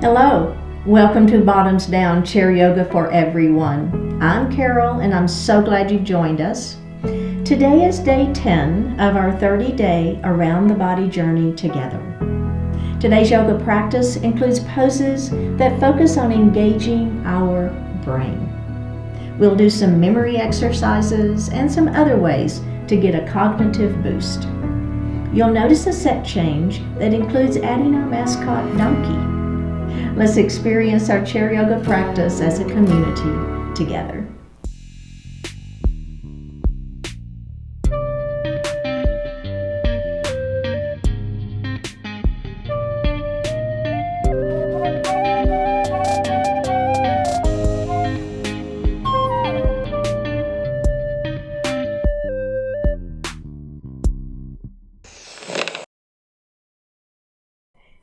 Hello, welcome to Bottoms Down Chair Yoga for Everyone. I'm Carol and I'm so glad you joined us. Today is day 10 of our 30-day Around the Body journey together. Today's yoga practice includes poses that focus on engaging our brain. We'll do some memory exercises and some other ways to get a cognitive boost. You'll notice a set change that includes adding our mascot donkey. Let's experience our chair yoga practice as a community together.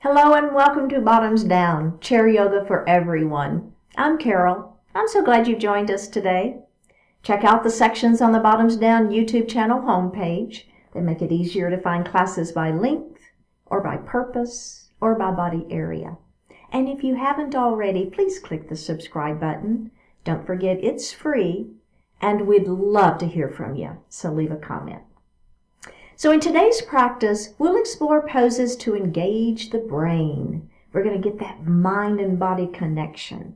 Hello and welcome to Bottoms Down, Chair Yoga for Everyone. I'm Carol. I'm so glad you joined us today. Check out the sections on the Bottoms Down YouTube channel homepage. They make it easier to find classes by length, or by purpose, or by body area. And if you haven't already, please click the subscribe button. Don't forget it's free, and we'd love to hear from you, so leave a comment. So in today's practice, we'll explore poses to engage the brain. We're going to get that mind and body connection.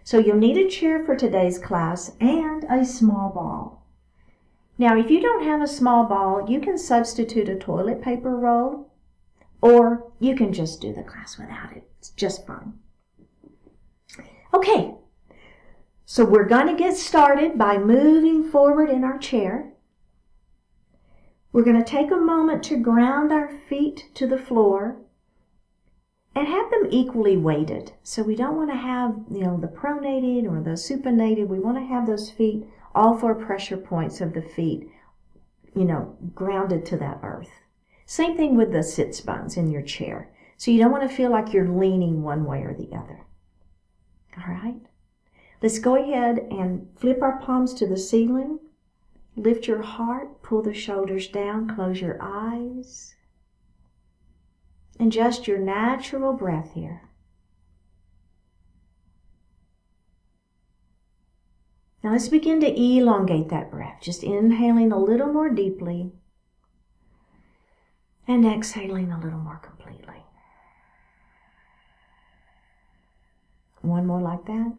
So you'll need a chair for today's class and a small ball. Now, if you don't have a small ball, you can substitute a toilet paper roll, or you can just do the class without it. It's just fine. Okay, so we're going to get started by moving forward in our chair. We're going to take a moment to ground our feet to the floor and have them equally weighted. So we don't want to have, the pronated or the supinated. We want to have those feet, all four pressure points of the feet, grounded to that earth. Same thing with the sits bones in your chair. So you don't want to feel like you're leaning one way or the other. All right? Let's go ahead and flip our palms to the ceiling. Lift your heart, pull the shoulders down, close your eyes. And just your natural breath here. Now let's begin to elongate that breath, just inhaling a little more deeply and exhaling a little more completely. One more like that.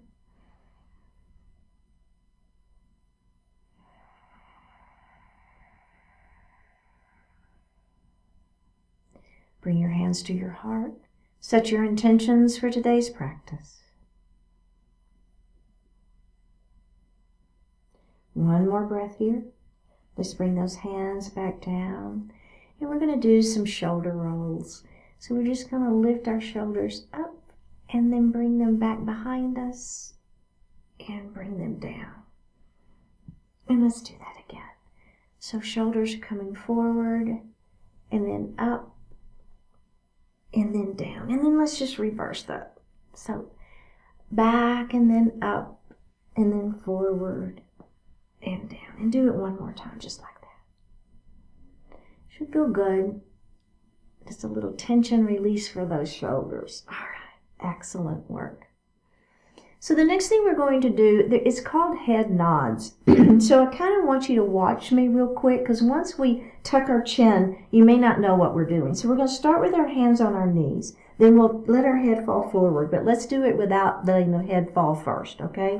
Bring your hands to your heart. Set your intentions for today's practice. One more breath here. Let's bring those hands back down. And we're going to do some shoulder rolls. So we're just going to lift our shoulders up and then bring them back behind us and bring them down. And let's do that again. So shoulders are coming forward and then up. And then down. And then let's just reverse that. So back and then up and then forward and down. And do it one more time just like that. Should feel good. Just a little tension release for those shoulders. All right. Excellent work. So the next thing we're going to do, it's called head nods. So I kind of want you to watch me real quick because once we tuck our chin, you may not know what we're doing. So we're going to start with our hands on our knees. Then we'll let our head fall forward, but let's do it without letting the head fall first, okay?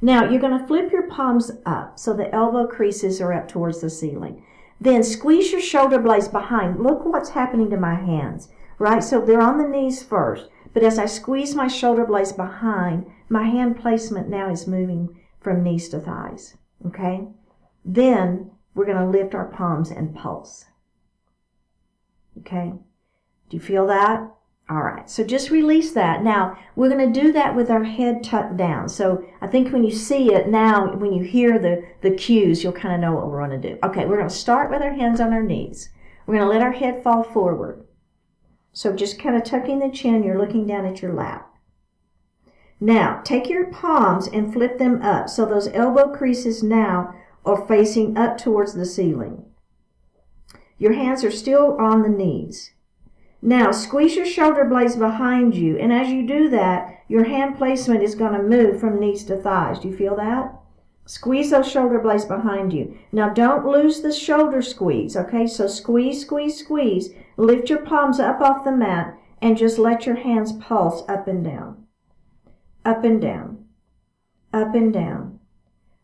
Now you're going to flip your palms up so the elbow creases are up towards the ceiling. Then squeeze your shoulder blades behind. Look what's happening to my hands, right? So they're on the knees first. But as I squeeze my shoulder blades behind, my hand placement now is moving from knees to thighs, okay? Then we're going to lift our palms and pulse, okay? Do you feel that? All right, so just release that. Now, we're going to do that with our head tucked down. So I think when you see it now, when you hear the cues, you'll kind of know what we're going to do. Okay, we're going to start with our hands on our knees. We're going to let our head fall forward. So just kind of tucking the chin, you're looking down at your lap. Now, take your palms and flip them up. So those elbow creases now are facing up towards the ceiling. Your hands are still on the knees. Now, squeeze your shoulder blades behind you, and as you do that, your hand placement is going to move from knees to thighs. Do you feel that? Squeeze those shoulder blades behind you. Now, don't lose the shoulder squeeze, okay? So squeeze, squeeze, squeeze. Lift your palms up off the mat, and just let your hands pulse up and down. Up and down. Up and down.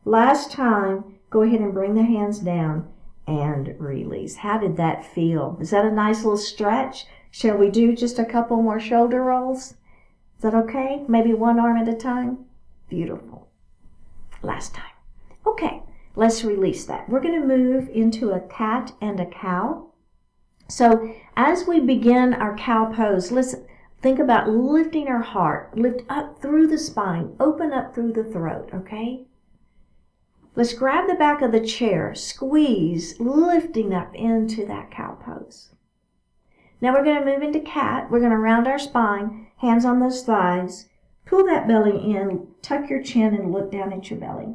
Last time, go ahead and bring the hands down and release. How did that feel? Is that a nice little stretch? Shall we do just a couple more shoulder rolls? Is that okay? Maybe one arm at a time? Beautiful. Last time. Okay, let's release that. We're going to move into a cat and a cow. So as we begin our cow pose, listen, think about lifting our heart. Lift up through the spine. Open up through the throat, okay? Let's grab the back of the chair. Squeeze, lifting up into that cow pose. Now we're going to move into cat. We're going to round our spine, hands on those thighs. Pull that belly in, tuck your chin, and look down at your belly.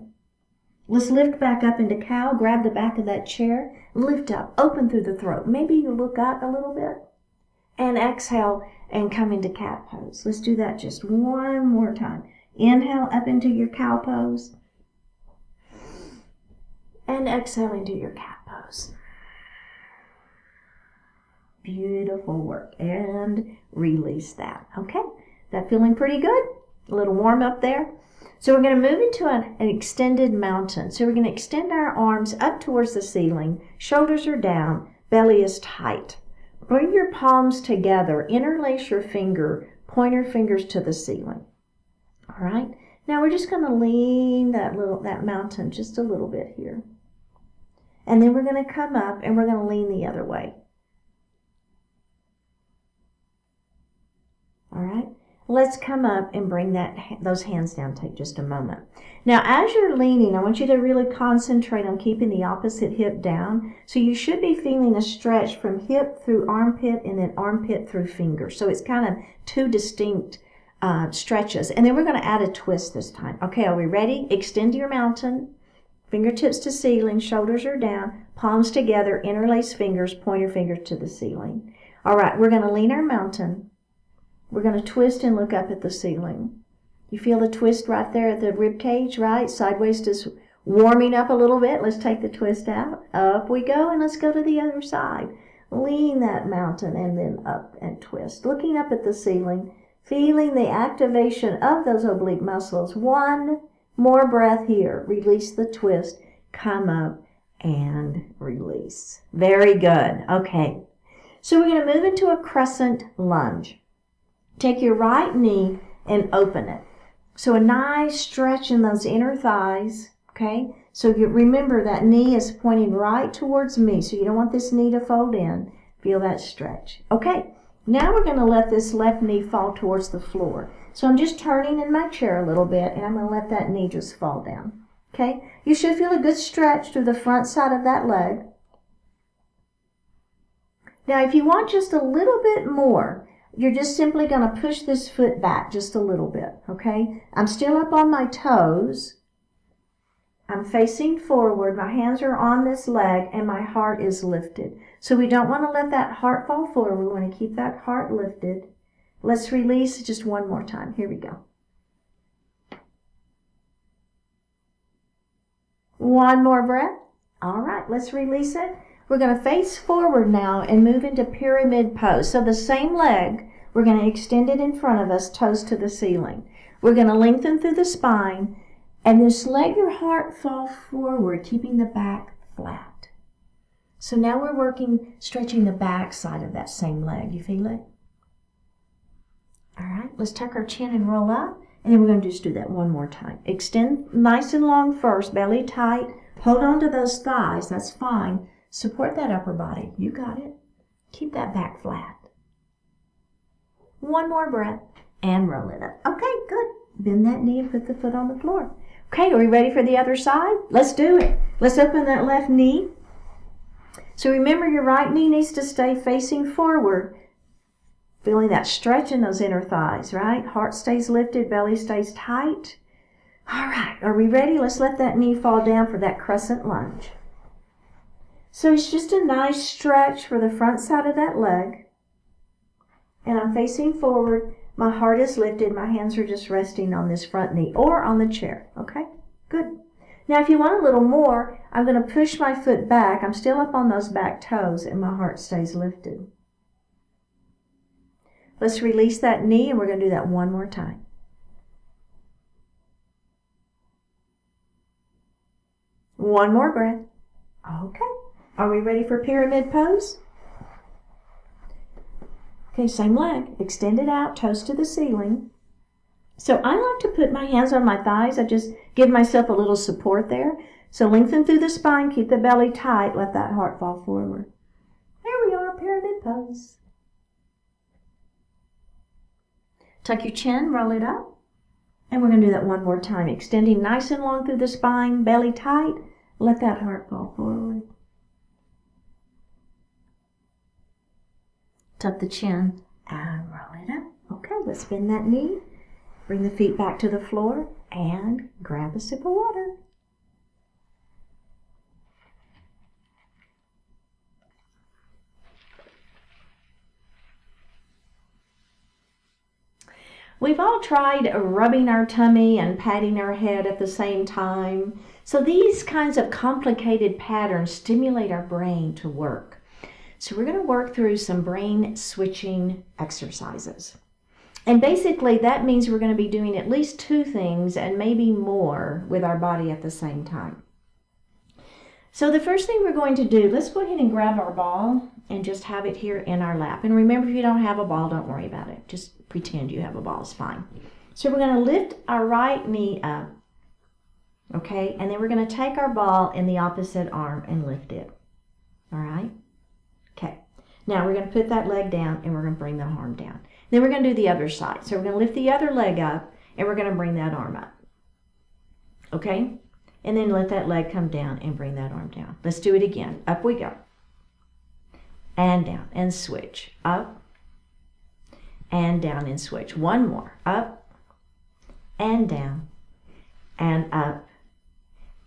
Let's lift back up into cow. Grab the back of that chair. Lift up, open through the throat. Maybe you look up a little bit. And exhale and come into cat pose. Let's do that just one more time. Inhale up into your cow pose. And exhale into your cat pose. Beautiful work. And release that. Okay, that feeling pretty good? A little warm up there. So we're going to move into an extended mountain. So we're going to extend our arms up towards the ceiling. Shoulders are down. Belly is tight. Bring your palms together. Interlace your pointer fingers to the ceiling. All right. Now we're just going to lean that mountain just a little bit here. And then we're going to come up and we're going to lean the other way. All right. Let's come up and bring those hands down. Take just a moment. Now, as you're leaning, I want you to really concentrate on keeping the opposite hip down. So you should be feeling a stretch from hip through armpit and then armpit through finger. So it's kind of two distinct stretches. And then we're going to add a twist this time. Okay, are we ready? Extend your mountain. Fingertips to ceiling. Shoulders are down. Palms together. Interlace fingers. Pointer fingers to the ceiling. All right, we're going to lean our mountain. We're going to twist and look up at the ceiling. You feel the twist right there at the rib cage, right? Sideways just warming up a little bit. Let's take the twist out. Up we go, and let's go to the other side. Lean that mountain and then up and twist. Looking up at the ceiling, feeling the activation of those oblique muscles. One more breath here. Release the twist. Come up and release. Very good. Okay. So we're going to move into a crescent lunge. Take your right knee and open it. So a nice stretch in those inner thighs, okay? So you remember that knee is pointing right towards me, so you don't want this knee to fold in. Feel that stretch. Okay, now we're going to let this left knee fall towards the floor. So I'm just turning in my chair a little bit, and I'm going to let that knee just fall down. Okay, you should feel a good stretch through the front side of that leg. Now, if you want just a little bit more, you're just simply going to push this foot back just a little bit, okay? I'm still up on my toes. I'm facing forward. My hands are on this leg, and my heart is lifted. So we don't want to let that heart fall forward. We want to keep that heart lifted. Let's release just one more time. Here we go. One more breath. All right, let's release it. We're going to face forward now and move into pyramid pose. So the same leg, we're going to extend it in front of us, toes to the ceiling. We're going to lengthen through the spine and just let your heart fall forward, keeping the back flat. So now we're working, stretching the back side of that same leg. You feel it? All right, let's tuck our chin and roll up. And then we're going to just do that one more time. Extend nice and long first, belly tight. Hold on to those thighs. That's fine. Support that upper body. You got it. Keep that back flat. One more breath and roll it up. Okay, good. Bend that knee and put the foot on the floor. Okay, are we ready for the other side? Let's do it. Let's open that left knee. So remember, your right knee needs to stay facing forward. Feeling that stretch in those inner thighs, right? Heart stays lifted, belly stays tight. All right, are we ready? Let's let that knee fall down for that crescent lunge. So it's just a nice stretch for the front side of that leg. and I'm facing forward. My heart is lifted. My hands are just resting on this front knee or on the chair. Okay? Good. Now, if you want a little more, I'm going to push my foot back. I'm still up on those back toes, and my heart stays lifted. Let's release that knee, and we're going to do that one more time. One more breath. Okay. Are we ready for pyramid pose? Okay, same leg. Extend it out, toes to the ceiling. So I like to put my hands on my thighs. I just give myself a little support there. So lengthen through the spine, keep the belly tight, let that heart fall forward. There we are, pyramid pose. Tuck your chin, roll it up. And we're going to do that one more time. Extending nice and long through the spine, belly tight, let that heart fall forward. Tuck the chin and roll it up. Okay, let's bend that knee. Bring the feet back to the floor and grab a sip of water. We've all tried rubbing our tummy and patting our head at the same time. So these kinds of complicated patterns stimulate our brain to work. So we're going to work through some brain switching exercises. And basically that means we're going to be doing at least two things and maybe more with our body at the same time. So the first thing we're going to do, let's go ahead and grab our ball and just have it here in our lap. And remember, if you don't have a ball, don't worry about it. Just pretend you have a ball, it's fine. So we're going to lift our right knee up, okay? And then we're going to take our ball in the opposite arm and lift it, all right? Okay. Now we're going to put that leg down and we're going to bring the arm down. Then we're going to do the other side. So we're going to lift the other leg up and we're going to bring that arm up. Okay? And then let that leg come down and bring that arm down. Let's do it again. Up we go. And down and switch. Up and down and switch. One more. Up and down and up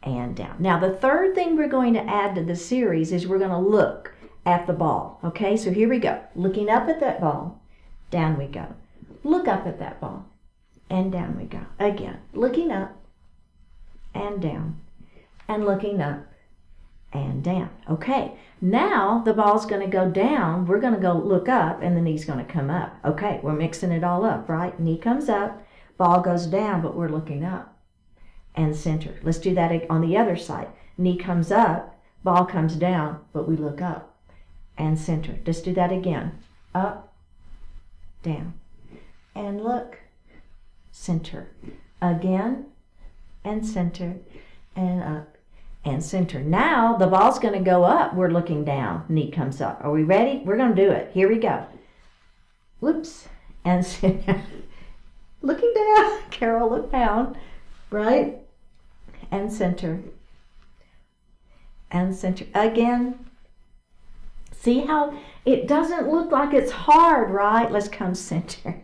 and down. Now the third thing we're going to add to the series is we're going to look at the ball. Okay? So here we go. Looking up at that ball. Down we go. Look up at that ball. And down we go. Again, looking up and down. And looking up and down. Okay, now the ball's going to go down. We're going to go look up and the knee's going to come up. Okay, we're mixing it all up, right? Knee comes up, ball goes down, but we're looking up and center. Let's do that on the other side. Knee comes up, ball comes down, but we look up and center. Let's do that again. Up, down, and look, center, again, and center, and up, and center. Now the ball's going to go up. We're looking down. Knee comes up. Are we ready? We're going to do it. Here we go. Whoops, and center. Looking down. Carol, look down. Right, and center, and center. Again. See how it doesn't look like it's hard, right? Let's come center.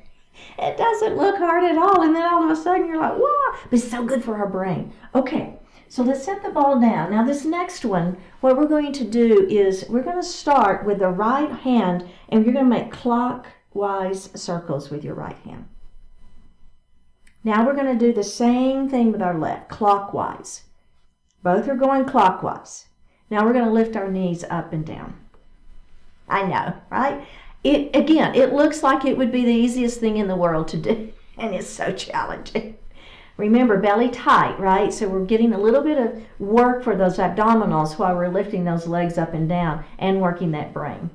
It doesn't look hard at all. And then all of a sudden you're like, wow, but it's so good for our brain. Okay, so let's set the ball down. Now this next one, what we're going to do is we're going to start with the right hand and you're going to make clockwise circles with your right hand. Now we're going to do the same thing with our left, clockwise. Both are going clockwise. Now we're going to lift our knees up and down. I know, right? It looks like it would be the easiest thing in the world to do, and it's so challenging. Remember, belly tight, right? So we're getting a little bit of work for those abdominals while we're lifting those legs up and down and working that brain.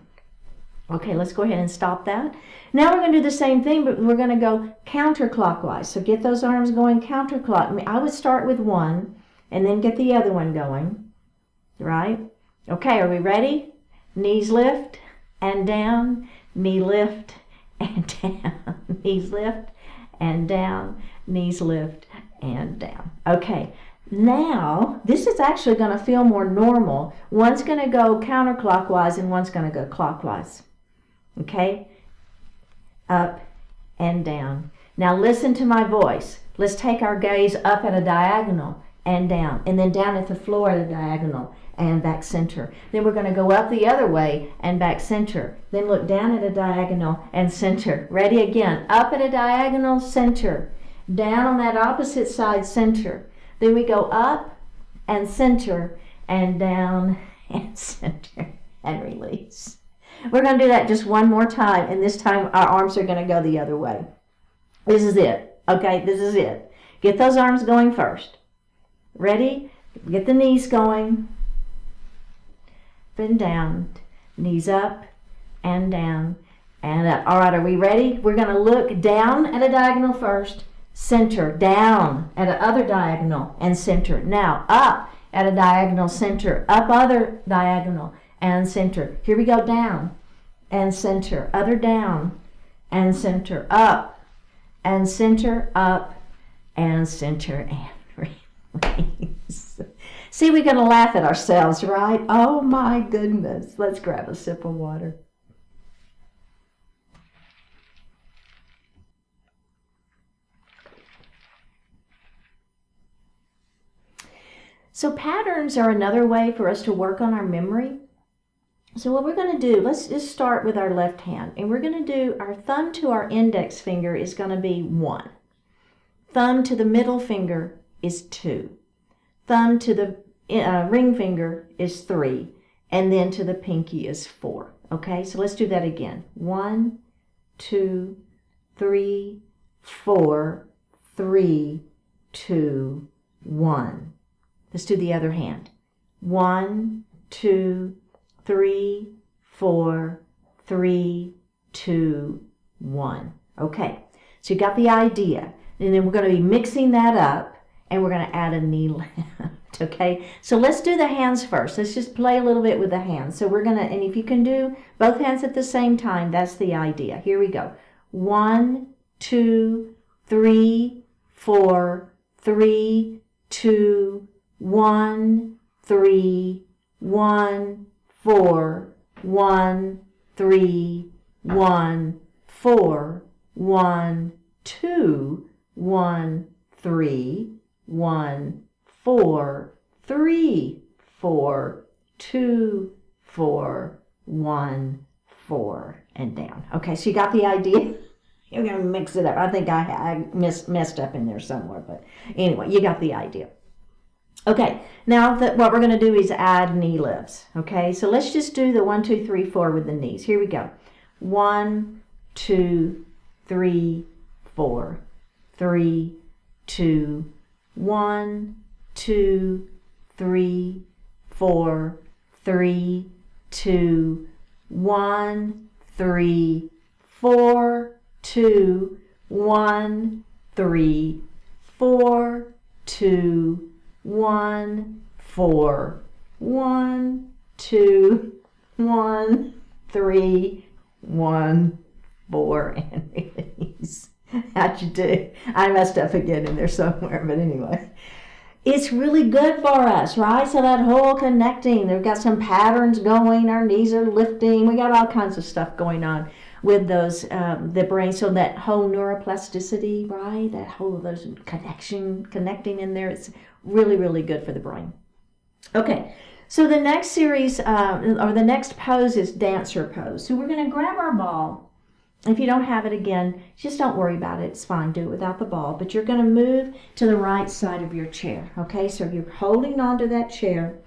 Okay, let's go ahead and stop that. Now we're going to do the same thing, but we're going to go counterclockwise. So get those arms going counterclockwise. I would start with one and then get the other one going, right? Okay, are we ready? Knees lift and down, knee lift and down, knees lift and down, knees lift and down. Okay, now this is actually going to feel more normal. One's going to go counterclockwise and one's going to go clockwise. Okay, up and down. Now listen to my voice. Let's take our gaze up at a diagonal and down. And then down at the floor at a diagonal and back center. Then we're going to go up the other way and back center. Then look down at a diagonal and center. Ready again. Up at a diagonal, center. Down on that opposite side, center. Then we go up and center and down and center and release. We're going to do that just one more time, and this time our arms are going to go the other way. This is it. Okay, this is it. Get those arms going first. Ready? Get the knees going. Up and down. Knees up and down and up. All right, are we ready? We're going to look down at a diagonal first. Center. Down at the other diagonal and center. Now up at a diagonal, center. Up other diagonal and center. Here we go. Down and center. Other down and center. Up and center. Up and center and release. See, we're going to laugh at ourselves, right? Oh my goodness. Let's grab a sip of water. So patterns are another way for us to work on our memory. So what we're going to do, let's just start with our left hand. And we're going to do our thumb to our index finger is going to be 1. Thumb to the middle finger is 2. Thumb to the ring finger is 3. And then to the pinky is 4. Okay, so let's do that again. 1, 2, 3, 4, 3, 2, 1. Let's do the other hand. 1, 2, 3, 4, 3, 2, 1. Okay, so you got the idea. And then we're going to be mixing that up, and we're going to add a knee lift. Okay, so let's do the hands first. Let's just play a little bit with the hands. So we're going to, and if you can do both hands at the same time, that's the idea. Here we go. 1, 2, 3, 4, 3, 2, 1, 3, 1, 4, 1, 3, 1, 4, 1, 2, 1, 3, 1, 4, 3, 4, 2, 4, 1, 4, and down. Okay, so you got the idea? You're going to mix it up. I think I messed up in there somewhere, but anyway, you got the idea. Okay, now what we're going to do is add knee lifts. Okay, so let's just do the 1, 2, 3, 4 with the knees. Here we go. 1, 2, 3, 4, 3, 2, 1, 2, 3, 4, 3, 2, 1, 3, 4, 2, 1, 3, 4, 2, 1, 4, 1, 2, 1, 3, 1, 4, and release. How'd you do? I messed up again in there somewhere, but anyway. It's really good for us, right? So that whole connecting, they've got some patterns going, our knees are lifting, we got all kinds of stuff going on with those, the brain, so that whole neuroplasticity, right? That whole, those connecting in there, it's really, really good for the brain. Okay, so the next series, or the next pose is dancer pose. So we're going to grab our ball. If you don't have it again, just don't worry about it. It's fine. Do it without the ball. But you're going to move to the right side of your chair. Okay, so you're holding onto that chair.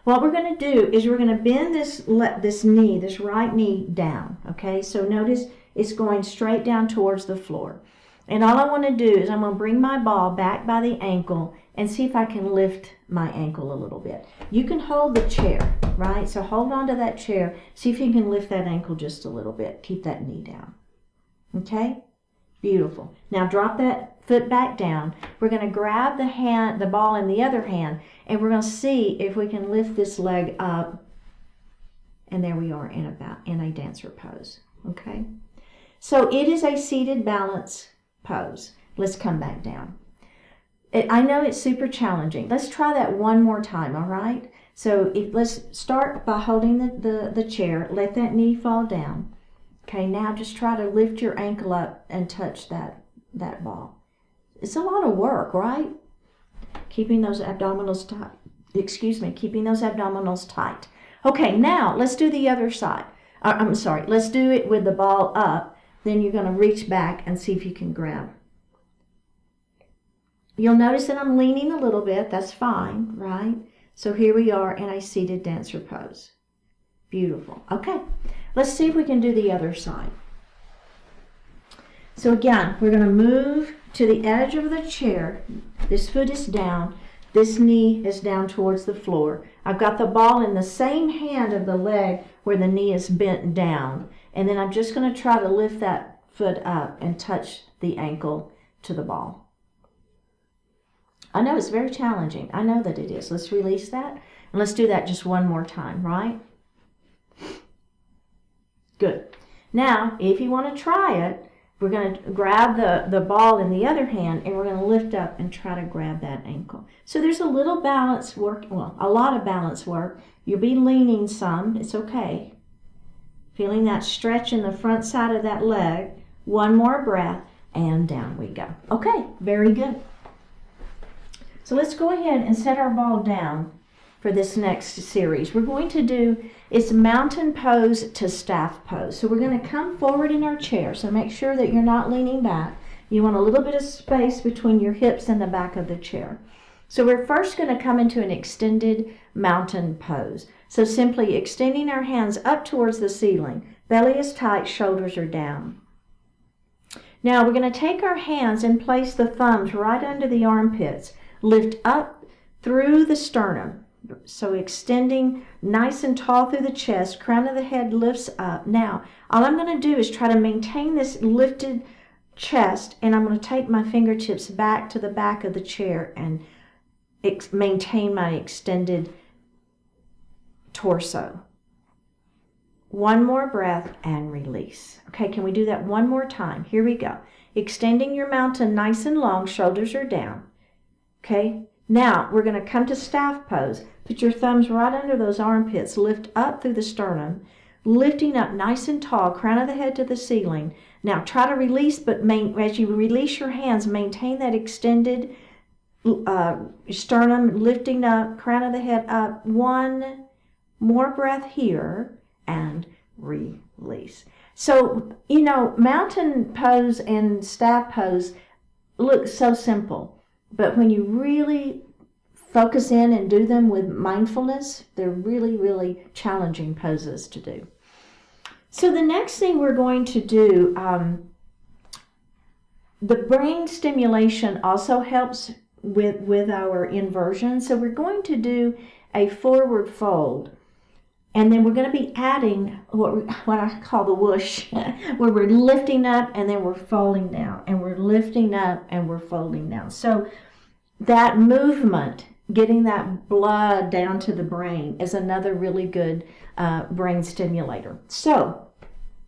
What we're going to do is we're going to bend this knee, this right knee down. Okay, so notice it's going straight down towards the floor. And all I want to do is I'm going to bring my ball back by the ankle and see if I can lift my ankle a little bit. You can hold the chair, right? So hold on to that chair. See if you can lift that ankle just a little bit. Keep that knee down. Okay? Beautiful. Now drop that foot back down. We're going to grab the ball in the other hand, and we're going to see if we can lift this leg up. And there we are in a dancer pose. Okay? So it is a seated balance pose. Let's come back down. I know it's super challenging. Let's try that one more time, all right? So let's start by holding the chair. Let that knee fall down. Okay, now just try to lift your ankle up and touch that ball. It's a lot of work, right? Keeping those abdominals tight. Excuse me, keeping those abdominals tight. Okay, now let's do the other side. I'm sorry, let's do it with the ball up. Then you're going to reach back and see if you can grab. You'll notice that I'm leaning a little bit. That's fine, right? So here we are in a seated dancer pose. Beautiful. Okay, let's see if we can do the other side. So again, we're going to move to the edge of the chair. This foot is down. This knee is down towards the floor. I've got the ball in the same hand of the leg where the knee is bent down. And then I'm just going to try to lift that foot up and touch the ankle to the ball. I know it's very challenging. I know that it is. Let's release that. And let's do that just one more time, right? Good. Now, if you want to try it, we're going to grab the ball in the other hand and we're going to lift up and try to grab that ankle. So there's a little balance work, well, a lot of balance work. You'll be leaning some. It's okay. Feeling that stretch in the front side of that leg. One more breath and down we go. Okay, very good. So let's go ahead and set our ball down for this next series. We're going to do, it's mountain pose to staff pose. So we're going to come forward in our chair. So make sure that you're not leaning back. You want a little bit of space between your hips and the back of the chair. So we're first going to come into an extended mountain pose. So simply extending our hands up towards the ceiling. Belly is tight, shoulders are down. Now we're going to take our hands and place the thumbs right under the armpits. Lift up through the sternum. So extending nice and tall through the chest, crown of the head lifts up. Now, all I'm going to do is try to maintain this lifted chest, and I'm going to take my fingertips back to the back of the chair and maintain my extended torso. One more breath and release. Okay, can we do that one more time? Here we go. Extending your mountain nice and long, shoulders are down. Okay, now we're going to come to staff pose. Put your thumbs right under those armpits. Lift up through the sternum, lifting up nice and tall, crown of the head to the ceiling. Now try to release, but as you release your hands, maintain that extended sternum, lifting up, crown of the head up. One more breath here and release. So, you know, mountain pose and staff pose look so simple. But when you really focus in and do them with mindfulness, they're really, really challenging poses to do. So the next thing we're going to do, the brain stimulation also helps with our inversion. So we're going to do a forward fold. And then we're going to be adding what I call the whoosh, where we're lifting up and then we're folding down, and we're lifting up and we're folding down. So that movement, getting that blood down to the brain, is another really good brain stimulator. So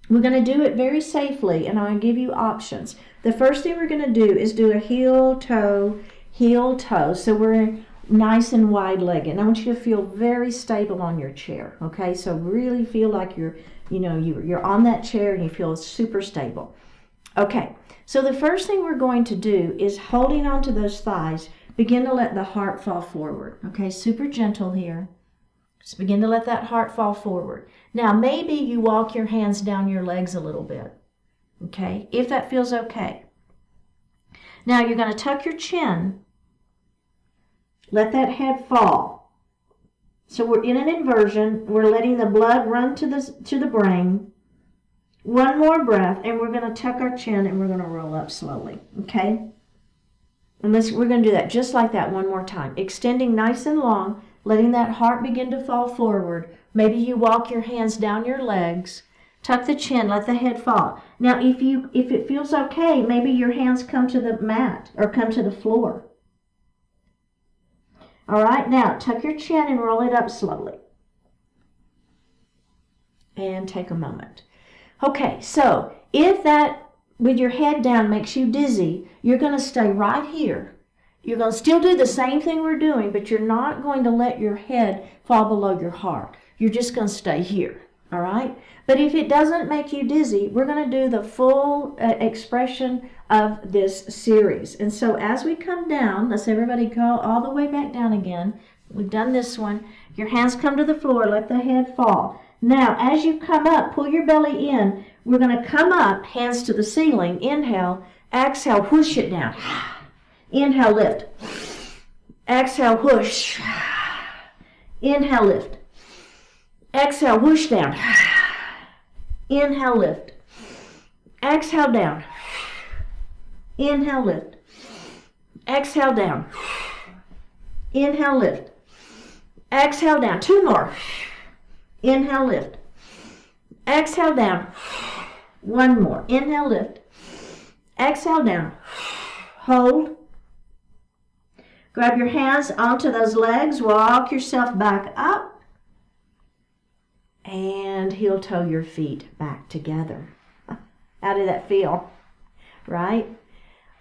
we're going to do it very safely, and I'm going to give you options. The first thing we're going to do is do a heel, toe. So we're nice and wide-legged. And I want you to feel very stable on your chair, okay? So really feel like you're on that chair and you feel super stable. Okay, so the first thing we're going to do is, holding onto those thighs, begin to let the heart fall forward, okay? Super gentle here. Just begin to let that heart fall forward. Now, maybe you walk your hands down your legs a little bit, okay? If that feels okay. Now, you're going to tuck your chin. Let that head fall. So we're in an inversion. We're letting the blood run to the brain. One more breath, and we're going to tuck our chin and we're going to roll up slowly. Okay? And we're going to do that just like that one more time. Extending nice and long, letting that heart begin to fall forward. Maybe you walk your hands down your legs. Tuck the chin, let the head fall. Now, if it feels okay, maybe your hands come to the mat or come to the floor. All right, now tuck your chin and roll it up slowly. And take a moment. Okay, so if that with your head down makes you dizzy, you're going to stay right here. You're going to still do the same thing we're doing, but you're not going to let your head fall below your heart. You're just going to stay here. All right? But if it doesn't make you dizzy, we're going to do the full expression of this series. And so as we come down, let's everybody go all the way back down again. We've done this one. Your hands come to the floor. Let the head fall. Now, as you come up, pull your belly in. We're going to come up, hands to the ceiling. Inhale. Exhale, whoosh it down. Inhale, lift. Exhale, whoosh. Inhale, lift. Exhale, whoosh down. Inhale, lift. Exhale, down. Inhale, lift. Exhale, down. Inhale, lift. Exhale, down. Two more. Inhale, lift. Exhale, down. One more. Inhale, lift. Exhale, down. Hold. Grab your hands onto those legs. Walk yourself back up. And heel toe your feet back together. How did that feel? Right?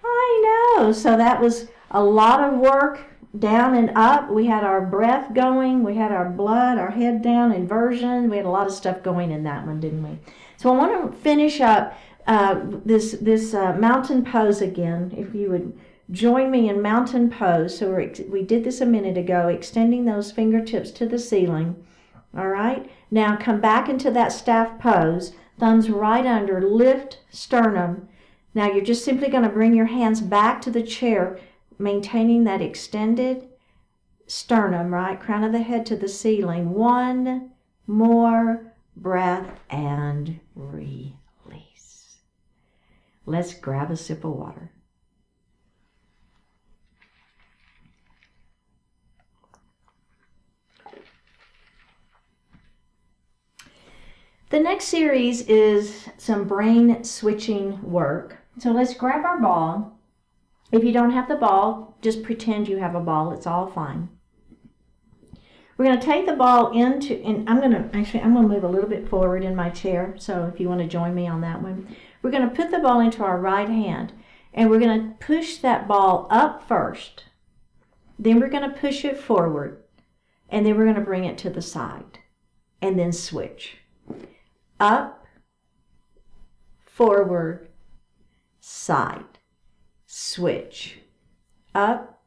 I know. So that was a lot of work down and up. We had our breath going. We had our blood, our head down, inversion. We had a lot of stuff going in that one, didn't we? So I want to finish up this mountain pose again. If you would join me in mountain pose. So we did this a minute ago, extending those fingertips to the ceiling. All right. Now come back into that staff pose. Thumbs right under. Lift sternum. Now you're just simply going to bring your hands back to the chair, maintaining that extended sternum, right? Crown of the head to the ceiling. One more breath and release. Let's grab a sip of water. The next series is some brain switching work. So let's grab our ball. If you don't have the ball, just pretend you have a ball. It's all fine. We're going to take the ball into, and I'm going to move a little bit forward in my chair. So if you want to join me on that one, we're going to put the ball into our right hand, and we're going to push that ball up first. Then we're going to push it forward, and then we're going to bring it to the side, and then switch. Up, forward, side, switch. Up,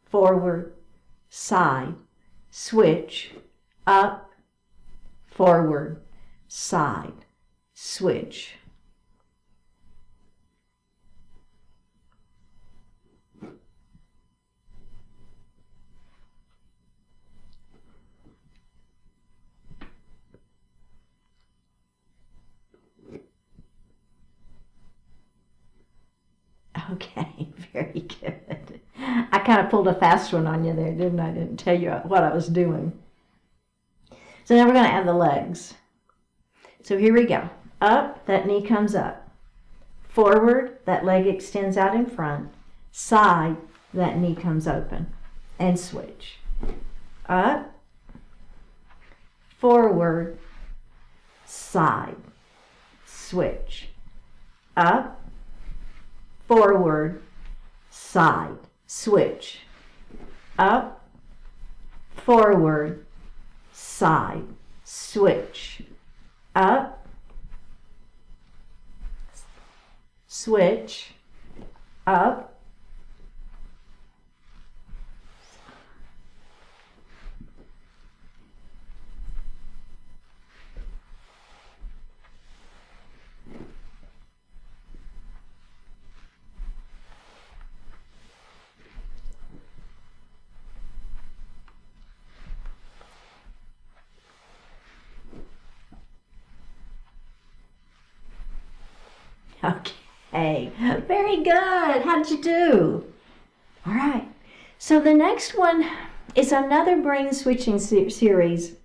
forward, side, switch. Up, forward, side, switch. Okay, very good. I kind of pulled a fast one on you there, didn't I? I didn't tell you what I was doing. So now we're going to add the legs. So here we go. Up, that knee comes up. Forward, that leg extends out in front. Side, that knee comes open. And switch. Up, forward, side, switch. Up, forward, side, switch. Up, forward, side, switch. Up, switch. Up, okay, very good. How did you do? All right. So the next one is another brain switching series.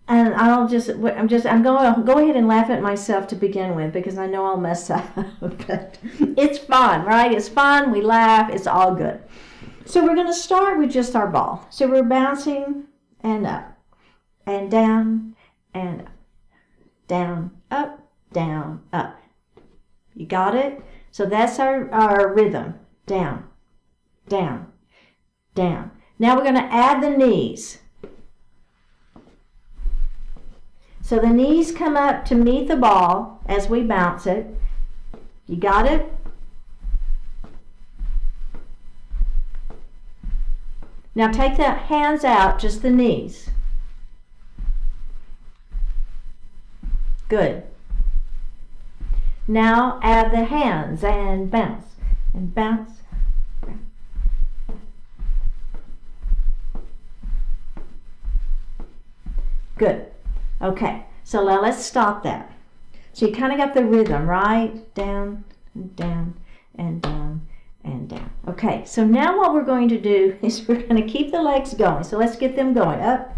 And I'm going to go ahead and laugh at myself to begin with because I know I'll mess up. But it's fun, right? It's fun. We laugh. It's all good. So we're going to start with just our ball. So we're bouncing and up and down and up, down, up, down, up. You got it? So that's our rhythm. Down, down, down. Now we're going to add the knees. So the knees come up to meet the ball as we bounce it. You got it? Now take the hands out, just the knees. Good. Now add the hands and bounce, and bounce. Good. Okay, so now let's stop that. So you kind of got the rhythm, right? Down, and down, and down, and down. Okay, so now what we're going to do is we're going to keep the legs going. So let's get them going. Up,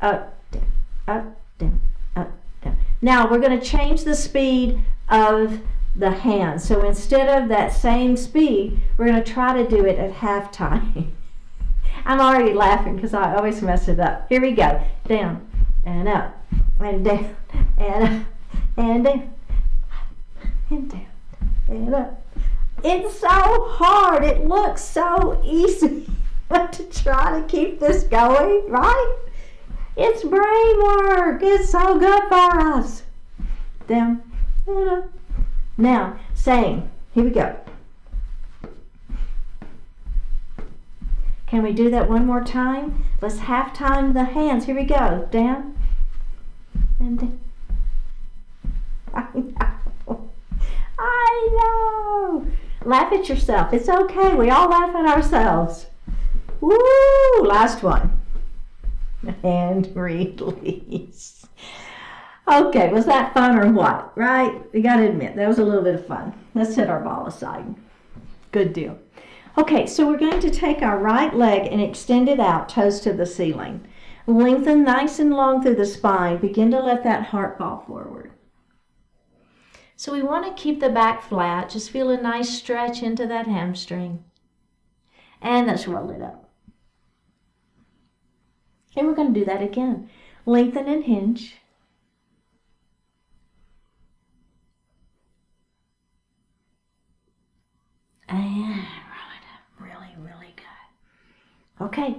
up, down, up, down, up, down. Now we're going to change the speed of the hands. So instead of that same speed, we're going to try to do it at half time. I'm already laughing because I always mess it up. Here we go. Down and up and down and up and down and down and up. It's so hard. It looks so easy to try to keep this going, right? It's brain work. It's so good for us. Down and up. Now, same. Here we go. Can we do that one more time? Let's half time the hands. Here we go. Down and down. I know. Laugh at yourself. It's okay. We all laugh at ourselves. Woo! Last one. And release. Okay, was that fun or what? Right? We got to admit, that was a little bit of fun. Let's set our ball aside. Good deal. Okay, so we're going to take our right leg and extend it out, toes to the ceiling. Lengthen nice and long through the spine. Begin to let that heart fall forward. So we want to keep the back flat. Just feel a nice stretch into that hamstring. And let's roll it up. And we're going to do that again. Lengthen and hinge. And roll it up. Really, really good. Okay,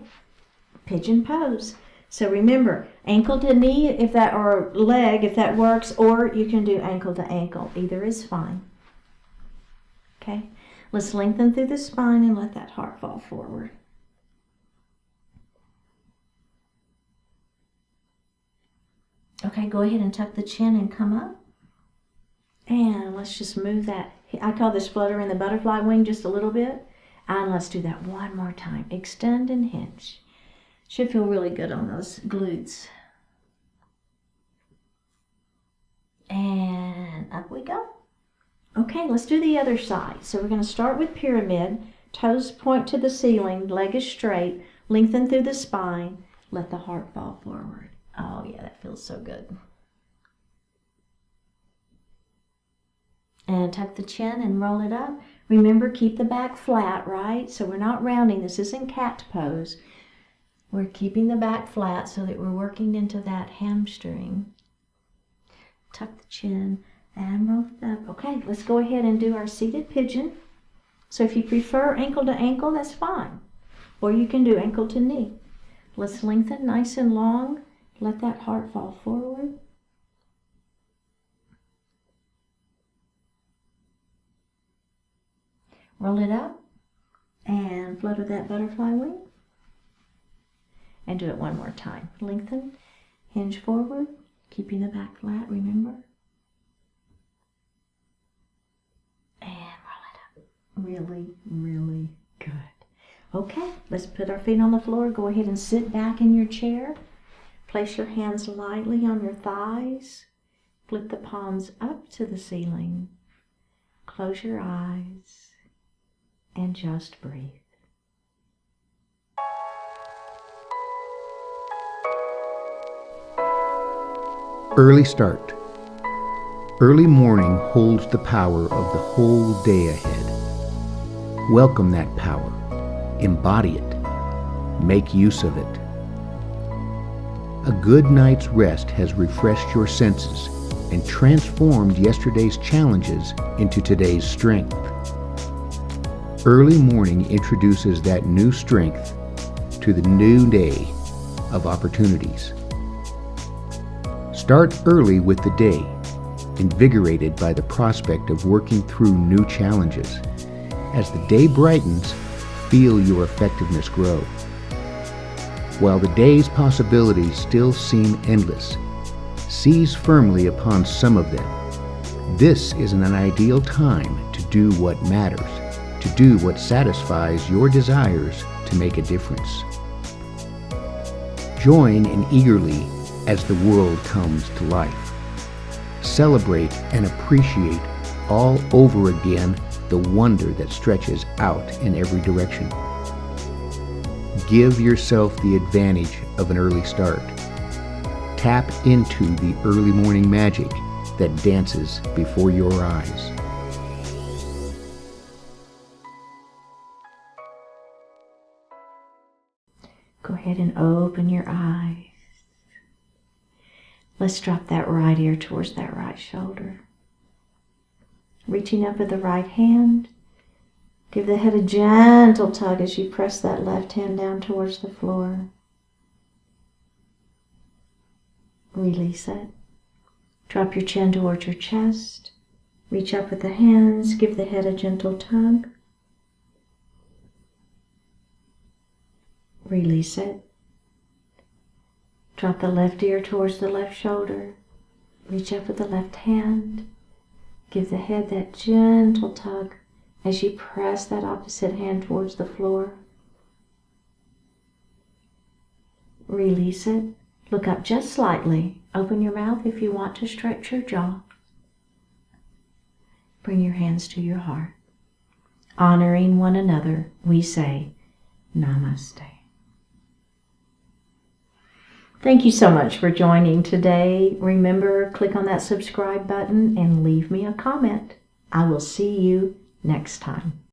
pigeon pose. So remember, ankle to knee if that, or leg if that works, or you can do ankle to ankle. Either is fine. Okay, let's lengthen through the spine and let that heart fall forward. Okay, go ahead and tuck the chin and come up. And let's just move that. I call this flutter in the butterfly wing just a little bit. And let's do that one more time. Extend and hinge. Should feel really good on those glutes. And up we go. Okay, let's do the other side. So we're going to start with pyramid. Toes point to the ceiling. Leg is straight. Lengthen through the spine. Let the heart fall forward. Oh yeah, that feels so good. And tuck the chin and roll it up. Remember, keep the back flat, right? So we're not rounding. This isn't cat pose. We're keeping the back flat so that we're working into that hamstring. Tuck the chin and roll it up. Okay, let's go ahead and do our seated pigeon. So if you prefer ankle to ankle, that's fine. Or you can do ankle to knee. Let's lengthen nice and long. Let that heart fall forward. Roll it up and flutter that butterfly wing. And do it one more time. Lengthen, hinge forward, keeping the back flat, remember? And roll it up. Really, really good. Okay, let's put our feet on the floor. Go ahead and sit back in your chair. Place your hands lightly on your thighs. Flip the palms up to the ceiling. Close your eyes and just breathe. Early start. Early morning holds the power of the whole day ahead. Welcome that power. Embody it. Make use of it. A good night's rest has refreshed your senses and transformed yesterday's challenges into today's strength. Early morning introduces that new strength to the new day of opportunities. Start early with the day, invigorated by the prospect of working through new challenges. As the day brightens, feel your effectiveness grow. While the day's possibilities still seem endless, seize firmly upon some of them. This is an ideal time to do what matters, to do what satisfies your desires to make a difference. Join in eagerly as the world comes to life. Celebrate and appreciate all over again the wonder that stretches out in every direction. Give yourself the advantage of an early start. Tap into the early morning magic that dances before your eyes. Go ahead and open your eyes. Let's drop that right ear towards that right shoulder. Reaching up with the right hand, give the head a gentle tug as you press that left hand down towards the floor. Release it. Drop your chin towards your chest. Reach up with the hands, give the head a gentle tug. Release it. Drop the left ear towards the left shoulder. Reach up with the left hand. Give the head that gentle tug as you press that opposite hand towards the floor. Release it. Look up just slightly. Open your mouth if you want to stretch your jaw. Bring your hands to your heart. Honoring one another, we say, Namaste. Thank you so much for joining today. Remember, click on that subscribe button and leave me a comment. I will see you next time.